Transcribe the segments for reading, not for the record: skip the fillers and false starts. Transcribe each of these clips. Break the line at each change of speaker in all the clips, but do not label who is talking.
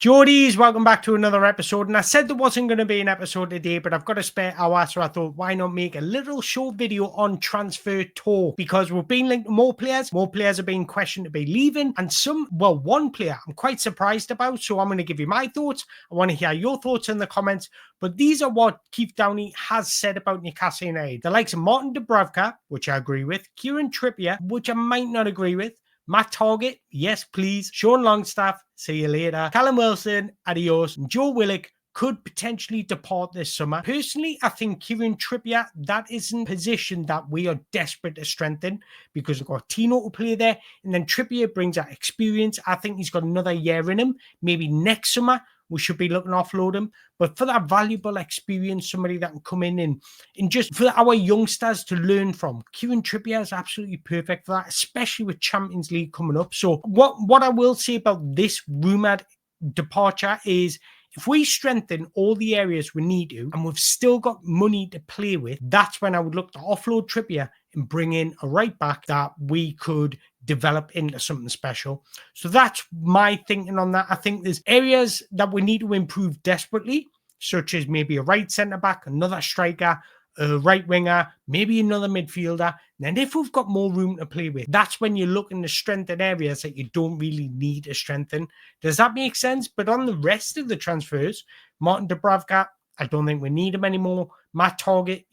Geordies, welcome back to another episode. And I said there wasn't going to be an episode today, but I've got a spare hour, so I thought, why not make a little short video on transfer talk? Because we've been linked to more players are being questioned to be leaving, and one player I'm quite surprised about, so I'm going to give you my thoughts. I want to hear your thoughts in the comments, but these are what Keith Downey has said about Newcastle United. The likes of Martin Dubravka, which I agree with, Kieran Trippier, which I might not agree with, Matt Targett, yes please, Sean Longstaff, see you later, Callum Wilson, adios, and Joe Willock could potentially depart this summer. Personally, I think Kieran Trippier, that isn't a position that we are desperate to strengthen because we've got Tino to play there, and then Trippier brings that experience. I think he's got another year in him. Maybe next summer we should be looking to offload him. But for that valuable experience, somebody that can come in and just for our youngsters to learn from, Kieran Trippier is absolutely perfect for that, especially with Champions League coming up. So what I will say about this rumoured departure is, if we strengthen all the areas we need to, and we've still got money to play with, that's when I would look to offload Trippier and bring in a right back that we could develop into something special. So that's my thinking on that. I think there's areas that we need to improve desperately, such as maybe a right centre-back, another striker, a right winger, maybe another midfielder. And if we've got more room to play with, that's when you're looking to strengthen areas that you don't really need to strengthen. Does that make sense? But on the rest of the transfers, Martin Dubravka, I don't think we need him anymore. Matt Targett,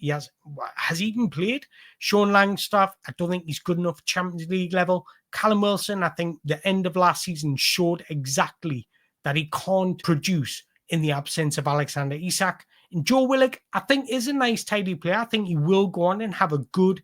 has he even played? Sean Longstaff, I don't think he's good enough Champions League level. Callum Wilson, I think the end of last season showed exactly that he can't produce in the absence of Alexander Isak. And Joe Willock, I think, is a nice, tidy player. I think he will go on and have a good,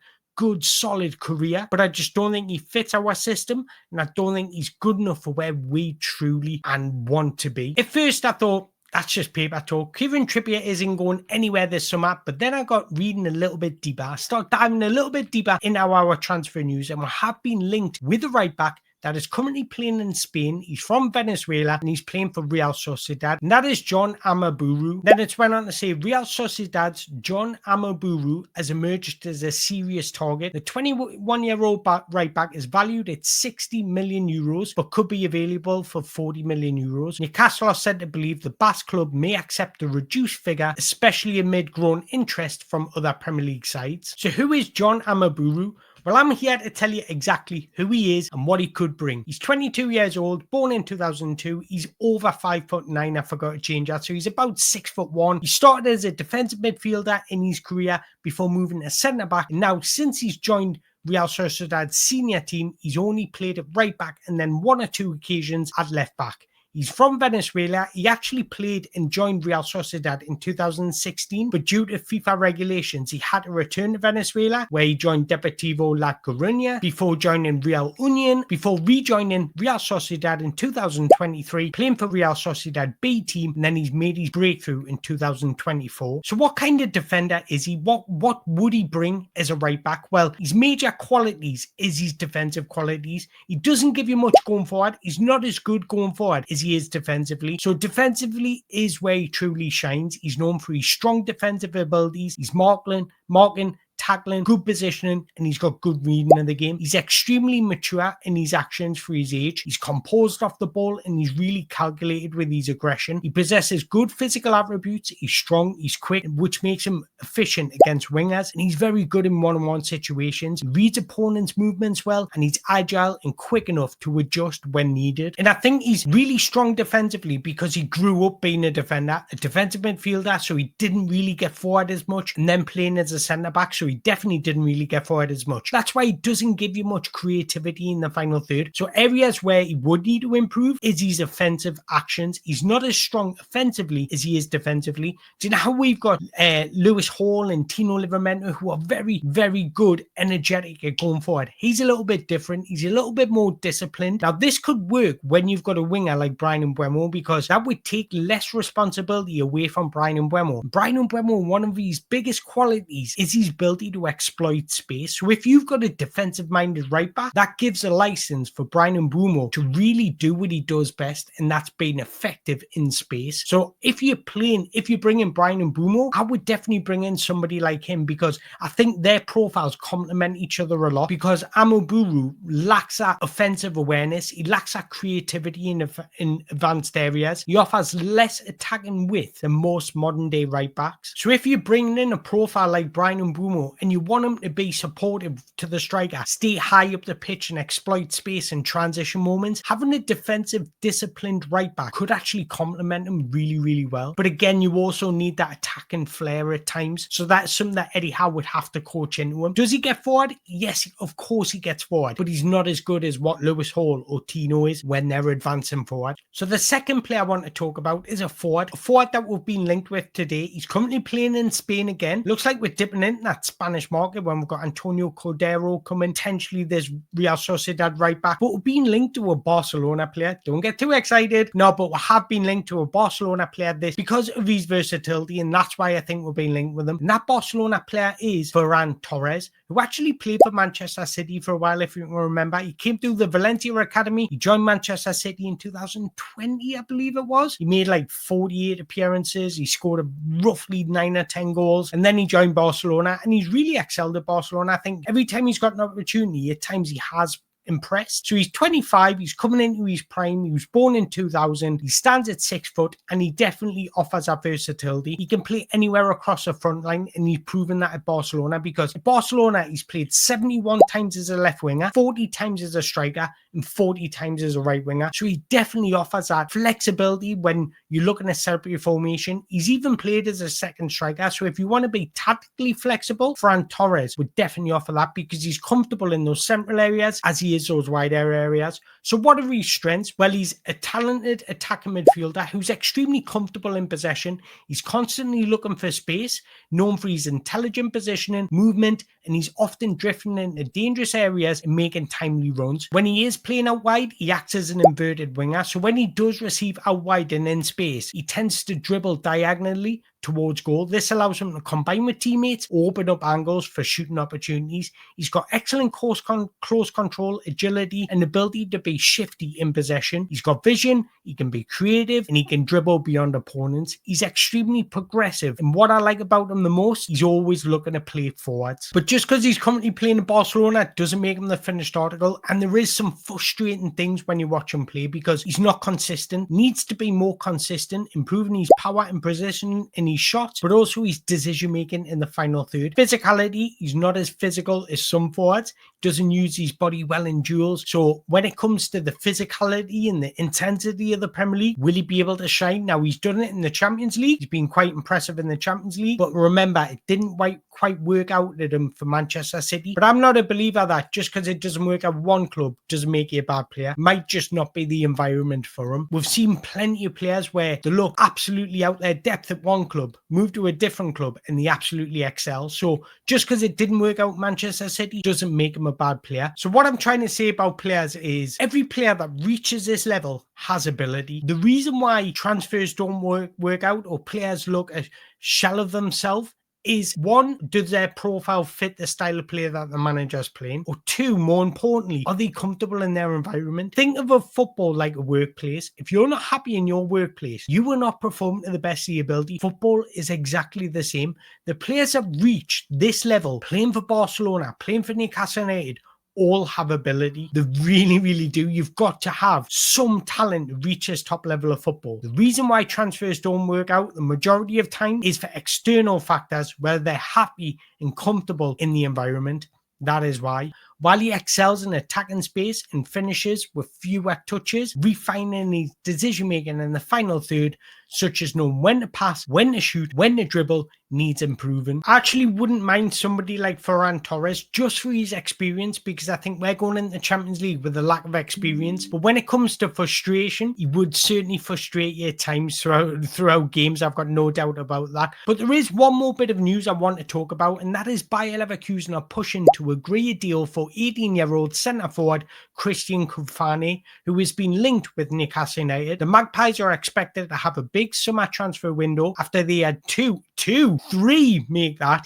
solid career, but I just don't think he fits our system, and I don't think he's good enough for where we truly and want to be. At first, I thought, that's just paper talk. Kieran Trippier isn't going anywhere this summer, but then I got reading a little bit deeper. I started diving a little bit deeper into our transfer news, and we have been linked with a right back that is currently playing in Spain. He's from Venezuela and he's playing for Real Sociedad, and that is Jon Aramburu. Then it went on to say Real Sociedad's Jon Aramburu has emerged as a serious target. The 21-year-old right back is valued at 60 million euros, but could be available for 40 million euros. Newcastle are said to believe the Basque club may accept a reduced figure, especially amid growing interest from other Premier League sides. So who is Jon Aramburu? Well, I'm here to tell you exactly who he is and what he could bring. He's 22 years old, born in 2002. He's over 5'9". I forgot to change that. So he's about 6'1". He started as a defensive midfielder in his career before moving to centre-back. And now, since he's joined Real Sociedad's senior team, he's only played at right back and then one or two occasions at left back. He's from Venezuela. He actually played and joined Real Sociedad in 2016, but due to FIFA regulations, he had to return to Venezuela, where he joined Deportivo La Coruña before joining Real Union, before rejoining Real Sociedad in 2023, playing for Real Sociedad B team, and then he's made his breakthrough in 2024. So what kind of defender is he? What would he bring as a right back? Well, his major qualities is his defensive qualities. He doesn't give you much going forward. He's not as good going forward as he is defensively. So defensively is where he truly shines. He's known for his strong defensive abilities. He's marking, tackling, good positioning, and he's got good reading of the game. He's extremely mature in his actions for his age. He's composed off the ball and he's really calculated with his aggression. He possesses good physical attributes. He's strong, he's quick, which makes him efficient against wingers, and he's very good in one-on-one situations. He reads opponents' movements well, and he's agile and quick enough to adjust when needed. And I think he's really strong defensively because he grew up being a defender, a defensive midfielder, so he didn't really get forward as much, and then playing as a centre-back, so he definitely didn't really get forward as much. That's why he doesn't give you much creativity in the final third. So areas where he would need to improve is his offensive actions. He's not as strong offensively as he is defensively. Do you know how we've got Lewis Hall and Tino Livramento, who are very, very good, energetic at going forward? He's a little bit different. He's a little bit more disciplined. Now, this could work when you've got a winger like Bryan Mbeumo, because that would take less responsibility away from Bryan Mbeumo. Bryan Mbeumo, one of his biggest qualities is his build ability to exploit space. So if you've got a defensive-minded right back, that gives a license for Jon Aramburu to really do what he does best, and that's being effective in space. So if you're bringing Jon Aramburu, I would definitely bring in somebody like him, because I think their profiles complement each other a lot, because Aramburu lacks that offensive awareness. He lacks that creativity in advanced areas. He offers less attacking width than most modern day right backs. So if you're bringing in a profile like Jon Aramburu and you want him to be supportive to the striker, stay high up the pitch and exploit space and transition moments, having a defensive disciplined right back could actually complement him really, really well. But again, you also need that attacking flair at times. So that's something that Eddie Howe would have to coach into him. Does he get forward? Yes, of course he gets forward, but he's not as good as what Lewis Hall or Tino is when they're advancing forward. So the second player I want to talk about is a forward that we've been linked with today. He's currently playing in Spain again. Looks like we're dipping into that Spanish market when we've got Antonio Cordero coming. Potentially there's Real Sociedad right back, but we've been linked to a Barcelona player. Don't get too excited. No, but we have been linked to a Barcelona player because of his versatility, and that's why I think we're being linked with him. And that Barcelona player is Ferran Torres, who actually played for Manchester City for a while, if you can remember. He came through the Valencia Academy. He joined Manchester City in 2020, I believe it was. He made like 48 appearances. He scored roughly 9 or 10 goals. And then he joined Barcelona, and he's really excelled at Barcelona. I think every time he's got an opportunity, at times he has impressed. So he's 25, he's coming into his prime. He was born in 2000, he stands at 6 foot, and he definitely offers that versatility. He can play anywhere across the front line, and he's proven that at Barcelona, because at Barcelona he's played 71 times as a left winger, 40 times as a striker, and 40 times as a right winger. So he definitely offers that flexibility when you're looking to set up your formation. He's even played as a second striker, so if you want to be tactically flexible, Ferran Torres would definitely offer that, because he's comfortable in those central areas as he is those wider areas. So what are his strengths? Well, he's a talented attacking midfielder who's extremely comfortable in possession. He's constantly looking for space, known for his intelligent positioning, movement, and he's often drifting into dangerous areas and making timely runs. When he is playing out wide, he acts as an inverted winger. So when he does receive out wide and in space, he tends to dribble diagonally towards goal. This allows him to combine with teammates, open up angles for shooting opportunities. He's got excellent close control, agility, and ability to be shifty in possession. He's got vision, he can be creative, and he can dribble beyond opponents. He's extremely progressive, and what I like about him the most, he's always looking to play forwards. But just because he's currently playing in Barcelona doesn't make him the finished article, and there is some frustrating things when you watch him play, because he's not consistent. Needs to be more consistent, improving his power and positioning in his shots, but also his decision making in the final third. Physicality, he's not as physical as some forwards, doesn't use his body well in duels. So when it comes to the physicality and the intensity of the Premier League, will he be able to shine? Now, he's done it in the Champions League. He's been quite impressive in the Champions League, but remember, it didn't quite work out at him for Manchester City. But I'm not a believer that just because it doesn't work at one club doesn't make you a bad player. It might just not be the environment for him. We've seen plenty of players where they look absolutely out their depth at one club, move to a different club, and they absolutely excel. So just because it didn't work out Manchester City doesn't make him a bad player. So what I'm trying to say about players is every player that reaches this level has ability. The reason why transfers don't work out, or players look a shell of themselves, is one, does their profile fit the style of play that the manager's playing? Or two, more importantly, are they comfortable in their environment? Think of a football like a workplace. If you're not happy in your workplace, you will not perform to the best of your ability. Football is exactly the same. The players that reach this level, playing for Barcelona, playing for Newcastle United, all have ability. They really, really do. You've got to have some talent to reach this top level of football. The reason why transfers don't work out the majority of time is for external factors, where they're happy and comfortable in the environment. That is why. While he excels in attacking space and finishes with fewer touches, refining his decision-making in the final third, such as knowing when to pass, when to shoot, when to dribble, needs improving. I actually wouldn't mind somebody like Ferran Torres just for his experience, because I think we're going into the Champions League with a lack of experience. But when it comes to frustration, he would certainly frustrate you at times throughout games. I've got no doubt about that. But there is one more bit of news I want to talk about, and that is Bayer Leverkusen are pushing to agree a deal for for 18-year-old centre-forward Christian Kofane, who has been linked with Newcastle United. The Magpies are expected to have a big summer transfer window after they had three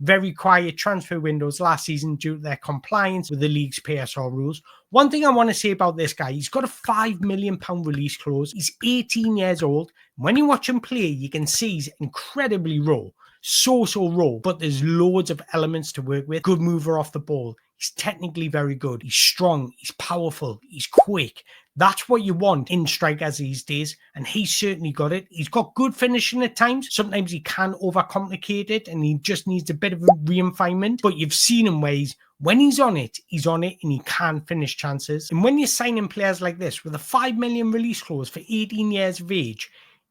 very quiet transfer windows last season due to their compliance with the league's PSR rules. One thing I want to say about this guy, he's got a £5 million release clause. He's 18 years old. When you watch him play, you can see he's incredibly raw. So raw, but there's loads of elements to work with. Good mover off the ball. He's technically very good. He's strong. He's powerful. He's quick. That's what you want in strikers these days, and he's certainly got it. He's got good finishing at times. Sometimes he can overcomplicate it, and he just needs a bit of a refinement. But you've seen him where when he's on it, and he can finish chances. And when you're signing players like this with a £5 million release clause for 18 years of age,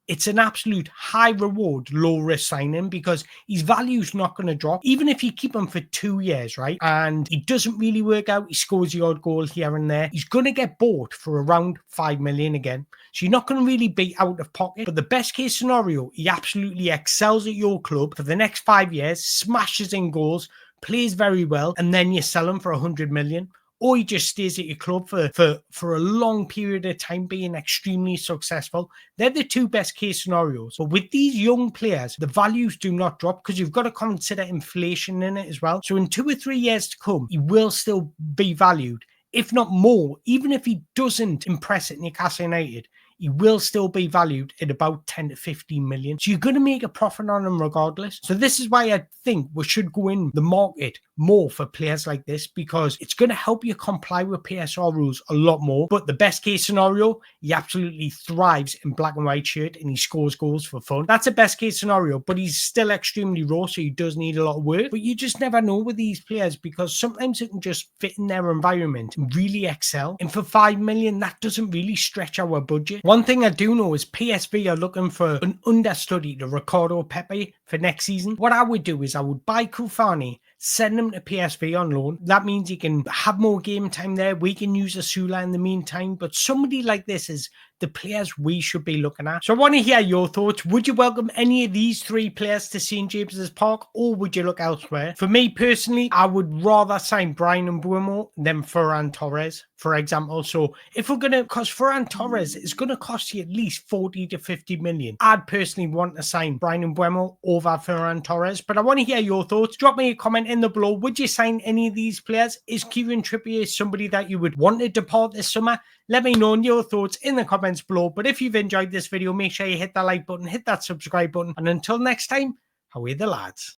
it's an absolute high reward, low risk signing because his value's not going to drop. Even if you keep him for 2 years, right? And he doesn't really work out, he scores the odd goal here and there. He's going to get bought for around £5 million again. So you're not going to really be out of pocket. But the best case scenario, he absolutely excels at your club for the next 5 years, smashes in goals, plays very well, and then you sell him for 100 million. Or he just stays at your club for a long period of time, being extremely successful. They're the two best case scenarios. But with these young players, the values do not drop because you've got to consider inflation in it as well. So in 2 or 3 years to come, he will still be valued, if not more. Even if he doesn't impress at Newcastle United, he will still be valued at about 10 to 15 million. So you're going to make a profit on him regardless. So this is why I think we should go in the market more for players like this, because it's going to help you comply with PSR rules a lot more. But the best case scenario, he absolutely thrives in black and white shirt and he scores goals for fun. That's a best case scenario, but he's still extremely raw, so he does need a lot of work. But you just never know with these players because sometimes it can just fit in their environment and really excel. And for 5 million, that doesn't really stretch our budget. One thing I do know is PSV are looking for an understudy to Ricardo Pepe for next season. What I would do is I would buy Kofane, send him to PSV on loan. That means he can have more game time there. We can use Asula in the meantime. But somebody like this is the players we should be looking at. So I want to hear your thoughts. Would you welcome any of these 3 players to St. James's Park, or would you look elsewhere? For me personally, I would rather sign Bryan Mbeumo than Ferran Torres, for example. So if we're going to, because Ferran Torres is going to cost you at least 40 to 50 million. I'd personally want to sign Bryan Mbeumo over Ferran Torres, but I want to hear your thoughts. Drop me a comment in the below. Would you sign any of these players? Is Kieran Trippier somebody that you would want to depart this summer? Let me know your thoughts in the comments below. But if you've enjoyed this video, make sure you hit that like button, hit that subscribe button. And until next time, away the lads.